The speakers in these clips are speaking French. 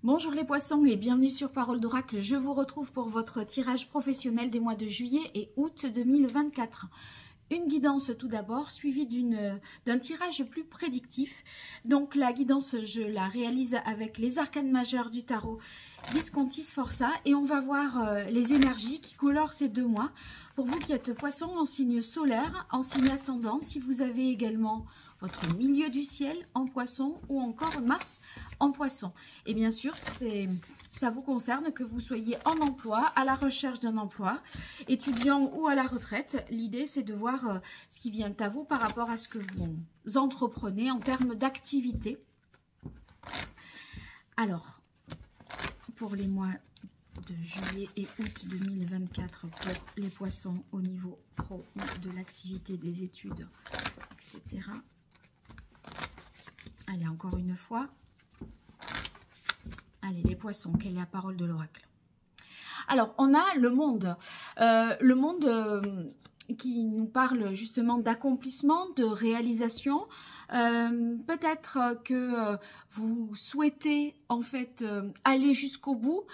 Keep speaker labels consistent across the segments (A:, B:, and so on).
A: Bonjour les poissons et bienvenue sur Parole d'Oracle. Je vous retrouve pour votre tirage professionnel des mois de juillet et août 2024. Une guidance tout d'abord, suivie d'un tirage plus prédictif. Donc la guidance, je la réalise avec les arcanes majeurs du tarot Visconti Sforza et on va voir les énergies qui colorent ces 2 mois. Pour vous qui êtes poisson en signe solaire, en signe ascendant, si vous avez également votre milieu du ciel en poisson ou encore Mars en poisson. Et bien sûr, ça vous concerne que vous soyez en emploi, à la recherche d'un emploi, étudiant ou à la retraite. L'idée, c'est de voir ce qui vient à vous par rapport à ce que vous entreprenez en termes d'activité. Alors, pour les mois de juillet et août 2024 pour les poissons au niveau pro de l'activité, des études, etc. Allez, encore une fois. Allez, les poissons, quelle est la parole de l'oracle? Alors, on a le monde. Le monde qui nous parle justement d'accomplissement, de réalisation. Peut-être que vous souhaitez en fait aller jusqu'au bout,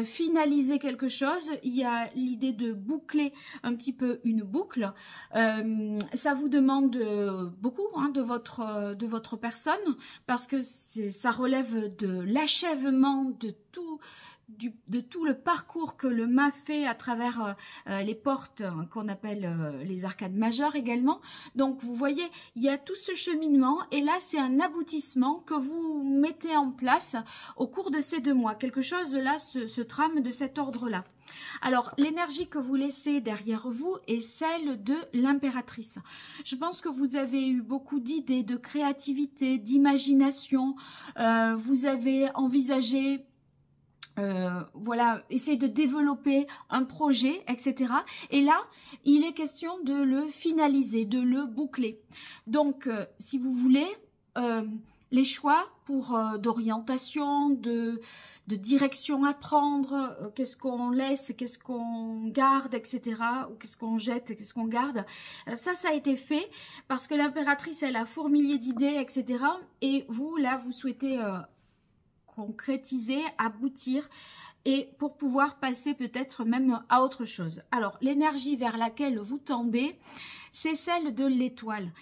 A: finaliser quelque chose. Il y a l'idée de boucler un petit peu une boucle. Ça vous demande beaucoup hein, de votre personne parce que ça relève de l'achèvement de tout le parcours que le mât fait à travers les portes qu'on appelle les arcades majeures également. Donc vous voyez, il y a tout ce cheminement et là c'est un aboutissement que vous mettez en place au cours de ces 2 mois. Quelque chose là se trame de cet ordre-là. Alors, l'énergie que vous laissez derrière vous est celle de l'impératrice. Je pense que vous avez eu beaucoup d'idées, de créativité, d'imagination. Vous avez envisagé voilà, essayer de développer un projet, etc. Et là, il est question de le finaliser, de le boucler. Donc, si vous voulez, les choix pour d'orientation, de direction à prendre, qu'est-ce qu'on laisse, qu'est-ce qu'on garde, etc. Ou qu'est-ce qu'on jette, qu'est-ce qu'on garde. Ça a été fait parce que l'impératrice, elle a fourmillé d'idées, etc. Et vous, là, vous souhaitez concrétiser, aboutir et pour pouvoir passer peut-être même à autre chose. Alors, l'énergie vers laquelle vous tendez, c'est celle de l'étoile.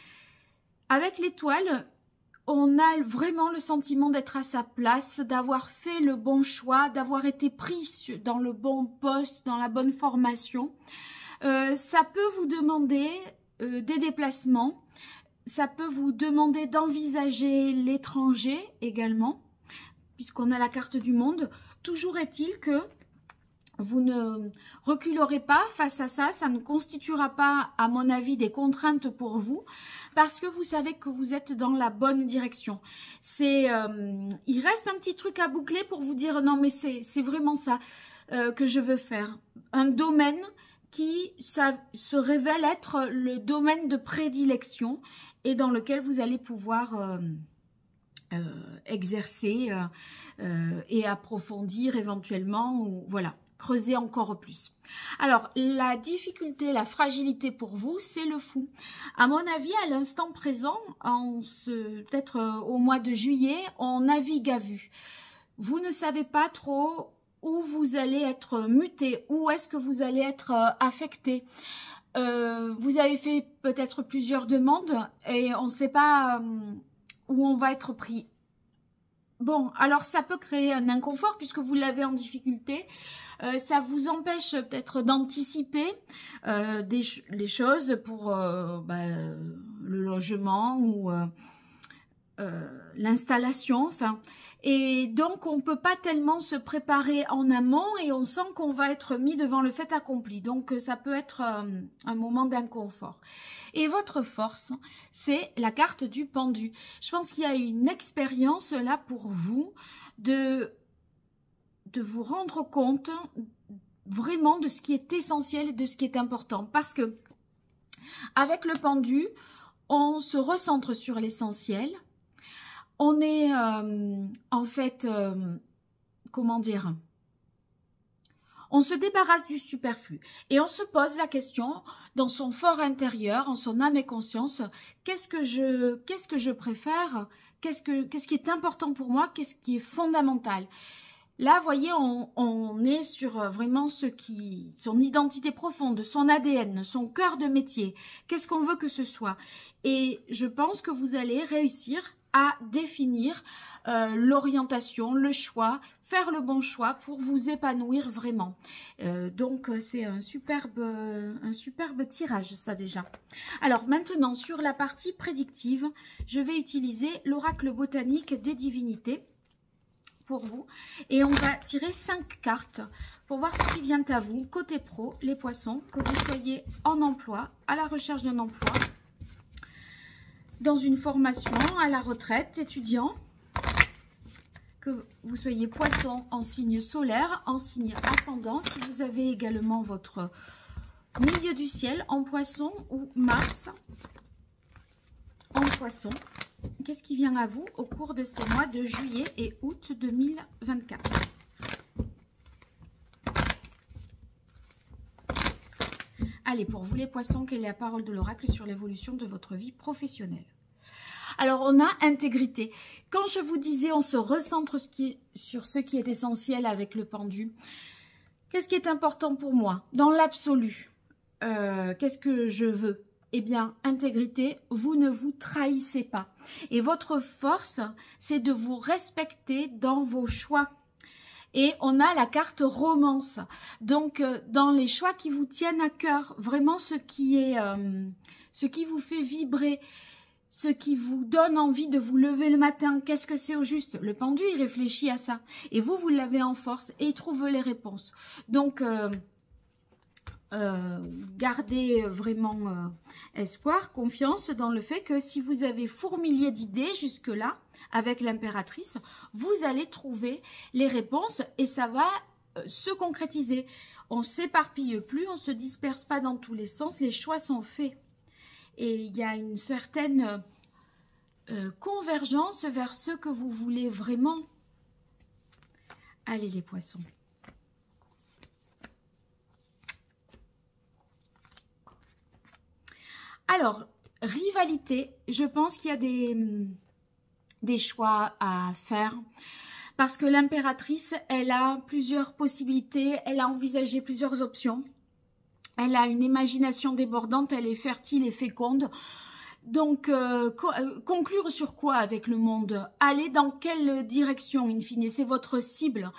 A: Avec l'étoile, on a vraiment le sentiment d'être à sa place, d'avoir fait le bon choix, d'avoir été pris dans le bon poste, dans la bonne formation. Ça peut vous demander des déplacements, ça peut vous demander d'envisager l'étranger également, puisqu'on a la carte du monde. Toujours est-il que vous ne reculerez pas face à ça, ça ne constituera pas, à mon avis, des contraintes pour vous, parce que vous savez que vous êtes dans la bonne direction. Il reste un petit truc à boucler pour vous dire, non mais c'est vraiment ça que je veux faire. Un domaine qui se révèle être le domaine de prédilection et dans lequel vous allez pouvoir exercer et approfondir éventuellement, ou voilà, creuser encore plus. Alors, la difficulté, la fragilité pour vous, c'est le fou. À mon avis, à l'instant présent, peut-être au mois de juillet, on navigue à vue. Vous ne savez pas trop où vous allez être muté, où est-ce que vous allez être affecté. Vous avez fait peut-être plusieurs demandes et on ne sait pas où on va être pris. Bon, alors ça peut créer un inconfort puisque vous l'avez en difficulté. Ça vous empêche peut-être d'anticiper les choses pour le logement ou l'installation, enfin. Et donc, on ne peut pas tellement se préparer en amont et on sent qu'on va être mis devant le fait accompli. Donc, ça peut être un moment d'inconfort. Et votre force, c'est la carte du pendu. Je pense qu'il y a une expérience là pour vous de vous rendre compte vraiment de ce qui est essentiel et de ce qui est important. Parce que avec le pendu, on se recentre sur l'essentiel. On est en fait, comment dire, on se débarrasse du superflu et on se pose la question dans son fort intérieur, en son âme et conscience, qu'est-ce que je préfère, qu'est-ce qui est important pour moi, qu'est-ce qui est fondamental. Là, vous voyez, on est sur vraiment son identité profonde, son ADN, son cœur de métier. Qu'est-ce qu'on veut que ce soit? Et je pense que vous allez réussir à définir l'orientation, le choix, faire le bon choix pour vous épanouir vraiment. Donc, c'est un superbe tirage, ça déjà. Alors, maintenant, sur la partie prédictive, je vais utiliser l'oracle botanique des divinités pour vous. Et on va tirer 5 cartes pour voir ce qui vient à vous, côté pro, les poissons, que vous soyez en emploi, à la recherche d'un emploi, dans une formation, à la retraite, étudiant, que vous soyez poisson en signe solaire, en signe ascendant, si vous avez également votre milieu du ciel en poisson ou Mars en poisson. Qu'est-ce qui vient à vous au cours de ces mois de juillet et août 2024? Allez, pour vous les poissons, quelle est la parole de l'oracle sur l'évolution de votre vie professionnelle? Alors, on a intégrité. Quand je vous disais, on se recentre sur ce qui est essentiel avec le pendu. Qu'est-ce qui est important pour moi? Dans l'absolu, qu'est-ce que je veux? Eh bien, intégrité, vous ne vous trahissez pas. Et votre force, c'est de vous respecter dans vos choix. Et on a la carte romance. Donc, dans les choix qui vous tiennent à cœur, vraiment ce qui vous fait vibrer, ce qui vous donne envie de vous lever le matin, qu'est-ce que c'est au juste? Le pendu, il réfléchit à ça. Et vous, vous l'avez en force et il trouve les réponses. Donc, gardez vraiment espoir, confiance dans le fait que si vous avez fourmillé d'idées jusque-là, avec l'impératrice, vous allez trouver les réponses et ça va se concrétiser. On ne s'éparpille plus, on ne se disperse pas dans tous les sens, les choix sont faits. Et il y a une certaine convergence vers ce que vous voulez vraiment. Allez les poissons. Alors, rivalité, je pense qu'il y a des choix à faire parce que l'impératrice, elle a plusieurs possibilités, elle a envisagé plusieurs options, elle a une imagination débordante, elle est fertile et féconde. Donc, conclure sur quoi avec le monde? Aller dans quelle direction, in fine? C'est votre cible.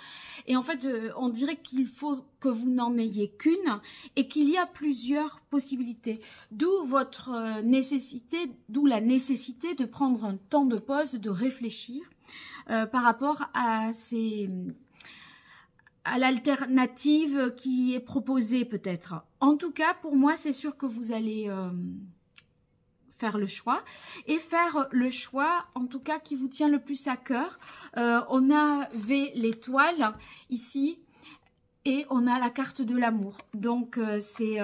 A: Et en fait, on dirait qu'il faut que vous n'en ayez qu'une et qu'il y a plusieurs possibilités. D'où votre nécessité, d'où la nécessité de prendre un temps de pause, de réfléchir par rapport à l'alternative qui est proposée peut-être. En tout cas, pour moi, c'est sûr que vous allez faire le choix et faire le choix en tout cas qui vous tient le plus à cœur. On avait l'étoile ici et on a la carte de l'amour. Donc c'est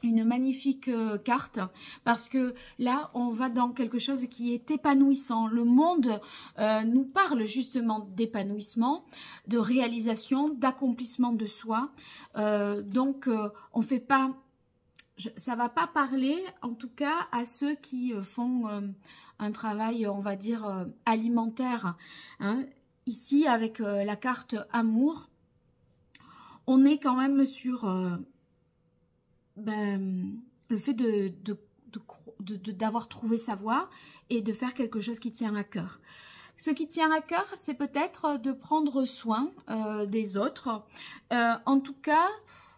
A: une magnifique carte parce que là on va dans quelque chose qui est épanouissant. Le monde nous parle justement d'épanouissement, de réalisation, d'accomplissement de soi. Donc on fait pas... Ça va pas parler, en tout cas, à ceux qui font un travail, on va dire, alimentaire. Hein. Ici, avec la carte amour, on est quand même sur le fait d'avoir trouvé sa voie et de faire quelque chose qui tient à cœur. Ce qui tient à cœur, c'est peut-être de prendre soin des autres. En tout cas...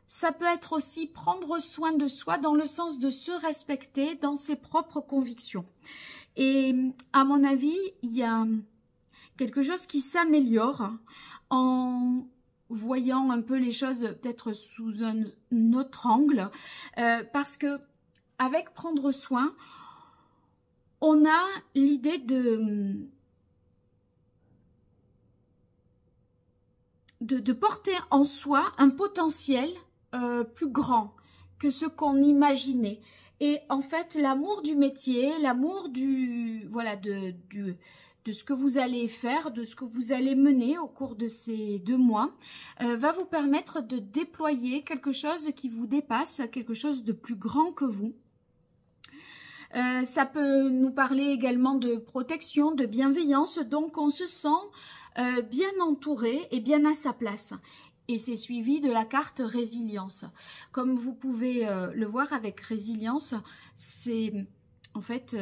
A: Ça peut être aussi prendre soin de soi dans le sens de se respecter dans ses propres convictions. Et à mon avis, il y a quelque chose qui s'améliore en voyant un peu les choses peut-être sous un autre angle. Parce que avec prendre soin, on a l'idée de porter en soi un potentiel plus grand que ce qu'on imaginait. Et en fait, l'amour du métier, l'amour de ce que vous allez faire, de ce que vous allez mener au cours de ces 2 mois, va vous permettre de déployer quelque chose qui vous dépasse, quelque chose de plus grand que vous. Ça peut nous parler également de protection, de bienveillance, donc on se sent bien entouré et bien à sa place. Et c'est suivi de la carte résilience. Comme vous pouvez le voir avec résilience, c'est en fait,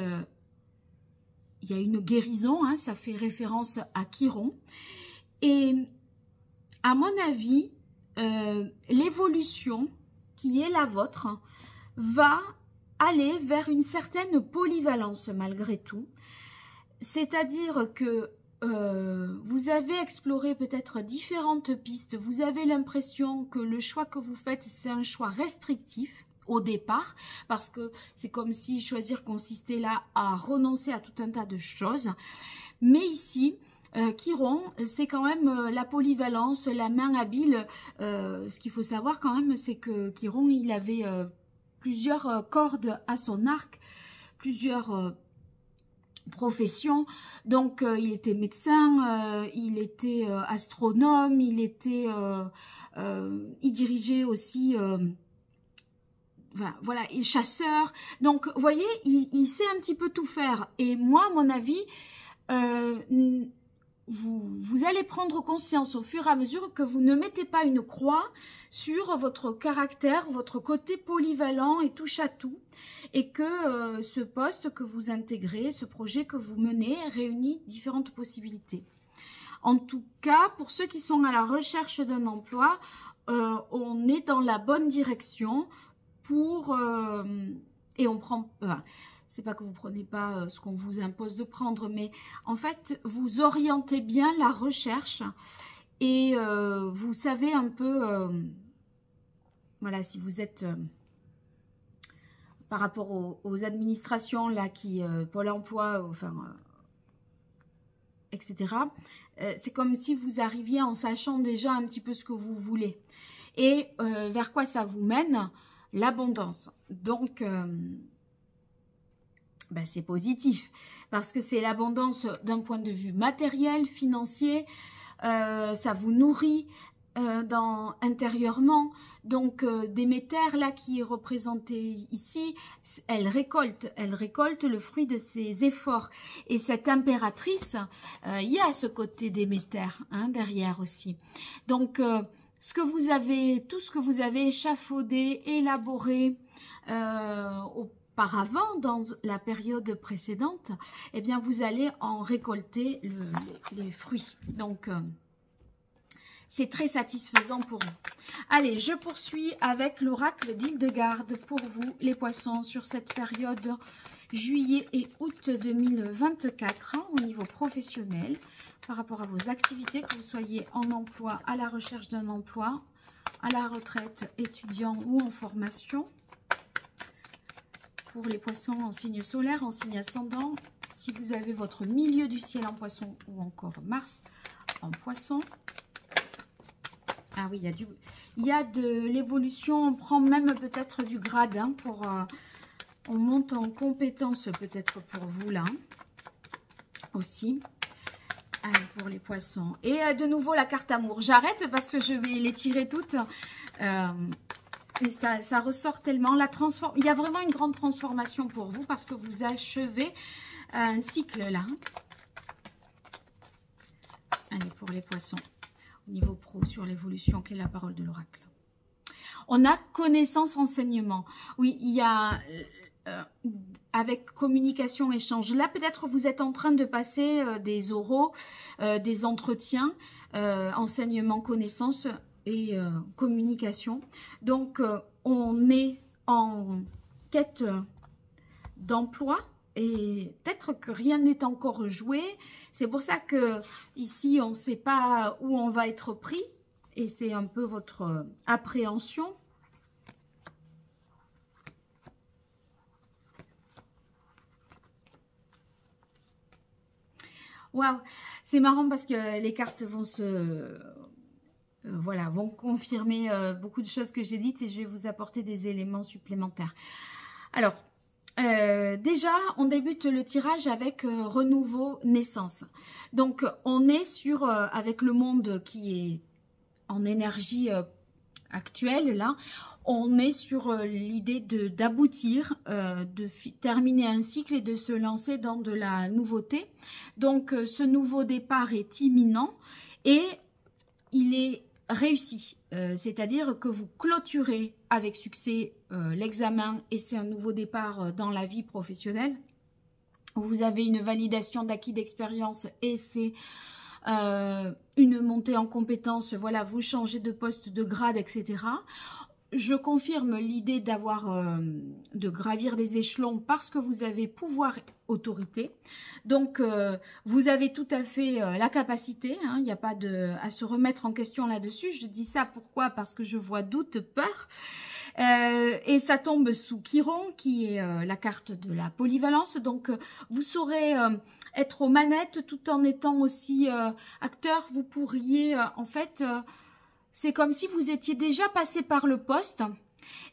A: il y a une guérison, hein, ça fait référence à Chiron. Et à mon avis, l'évolution qui est la vôtre va aller vers une certaine polyvalence malgré tout. C'est-à-dire que vous avez exploré peut-être différentes pistes, vous avez l'impression que le choix que vous faites, c'est un choix restrictif au départ, parce que c'est comme si choisir consistait là à renoncer à tout un tas de choses. Mais ici, Chiron, c'est quand même la polyvalence, la main habile. Ce qu'il faut savoir quand même, c'est que Chiron, il avait plusieurs cordes à son arc, plusieurs profession. Donc il était médecin, il était astronome, il dirigeait aussi voilà, et chasseur. Donc vous voyez, il sait un petit peu tout faire. Et moi, à mon avis, vous allez prendre conscience au fur et à mesure que vous ne mettez pas une croix sur votre caractère, votre côté polyvalent et touche à tout, et que ce poste que vous intégrez, ce projet que vous menez, réunit différentes possibilités. En tout cas, pour ceux qui sont à la recherche d'un emploi, on est dans la bonne direction pour... et on prend... c'est pas que vous prenez pas ce qu'on vous impose de prendre, mais en fait, vous orientez bien la recherche et vous savez un peu, voilà, si vous êtes par rapport aux administrations là qui Pôle emploi, enfin, etc. C'est comme si vous arriviez en sachant déjà un petit peu ce que vous voulez et vers quoi ça vous mène, l'abondance. Donc ben, c'est positif parce que c'est l'abondance d'un point de vue matériel, financier, ça vous nourrit intérieurement. Donc Déméter là qui est représentée ici, elle récolte le fruit de ses efforts. Et cette impératrice, il y a ce côté Déméter hein, derrière aussi. Donc tout ce que vous avez échafaudé, élaboré auparavant, dans la période précédente, eh bien, vous allez en récolter les fruits. Donc, c'est très satisfaisant pour vous. Allez, je poursuis avec l'oracle d'Hildegarde pour vous, les poissons, sur cette période juillet et août 2024, hein, au niveau professionnel, par rapport à vos activités, que vous soyez en emploi, à la recherche d'un emploi, à la retraite, étudiant ou en formation. Pour les poissons en signe solaire, en signe ascendant, si vous avez votre milieu du ciel en poisson ou encore Mars en poisson. Ah oui, il y a de l'évolution, on prend même peut-être du grade, hein, on monte en compétence peut-être pour vous là, aussi. Allez, pour les poissons. Et de nouveau la carte amour. J'arrête parce que je vais les tirer toutes. Et ça ressort tellement. Il y a vraiment une grande transformation pour vous parce que vous achevez un cycle là. Allez, pour les poissons. Au niveau pro, sur l'évolution, quelle est la parole de l'oracle? On a connaissance, enseignement. Oui, il y a... avec communication, échange. Là, peut-être vous êtes en train de passer des oraux, des entretiens, enseignement, connaissance et communication. Donc, on est en quête d'emploi et peut-être que rien n'est encore joué. C'est pour ça que ici, on ne sait pas où on va être pris et c'est un peu votre appréhension. Waouh, c'est marrant parce que les cartes vont voilà, vont confirmer beaucoup de choses que j'ai dites et je vais vous apporter des éléments supplémentaires. Alors, déjà, on débute le tirage avec renouveau, naissance. Donc, on est avec le monde qui est en énergie actuelle, là, on est sur l'idée d'aboutir, de terminer un cycle et de se lancer dans de la nouveauté. Donc, ce nouveau départ est imminent et il est réussi. C'est-à-dire que vous clôturez avec succès l'examen et c'est un nouveau départ dans la vie professionnelle. Vous avez une validation d'acquis d'expérience et c'est une montée en compétences. Voilà, vous changez de poste, de grade, etc. Je confirme l'idée de gravir des échelons parce que vous avez pouvoir autorité. Donc, vous avez tout à fait la capacité. Il n'y a pas à se remettre en question là-dessus. Je dis ça pourquoi? Parce que je vois doute, peur. Et ça tombe sous Chiron, qui est la carte de la polyvalence. Donc, vous saurez être aux manettes tout en étant aussi acteur. Vous pourriez, en fait... c'est comme si vous étiez déjà passé par le poste,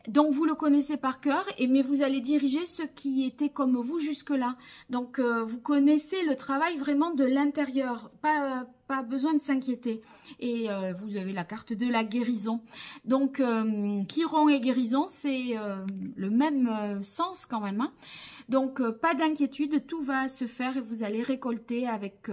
A: donc vous le connaissez par cœur, mais vous allez diriger ceux qui étaient comme vous jusque-là. Donc vous connaissez le travail vraiment de l'intérieur, pas besoin de s'inquiéter. Et vous avez la carte de la guérison. Donc Chiron et guérison, c'est le même sens quand même. Hein. Donc pas d'inquiétude, tout va se faire et vous allez récolter avec...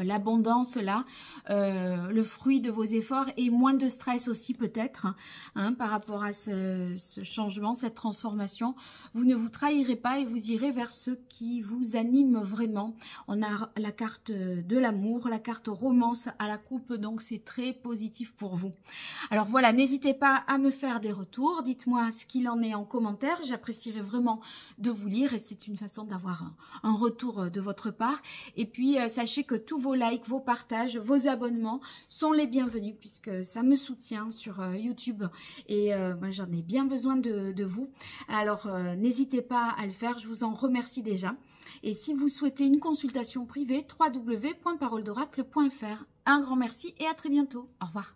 A: l'abondance là, le fruit de vos efforts et moins de stress aussi peut-être hein, par rapport à ce changement, cette transformation. Vous ne vous trahirez pas et vous irez vers ce qui vous anime vraiment. On a la carte de l'amour, la carte romance à la coupe, donc c'est très positif pour vous. Alors voilà, n'hésitez pas à me faire des retours, dites-moi ce qu'il en est en commentaire, j'apprécierais vraiment de vous lire et c'est une façon d'avoir un retour de votre part. Et puis sachez que tous vos likes, vos partages, vos abonnements sont les bienvenus puisque ça me soutient sur YouTube et moi j'en ai bien besoin de vous. Alors n'hésitez pas à le faire, je vous en remercie déjà. Et si vous souhaitez une consultation privée, www.paroledoracle.fr. Un grand merci et à très bientôt. Au revoir.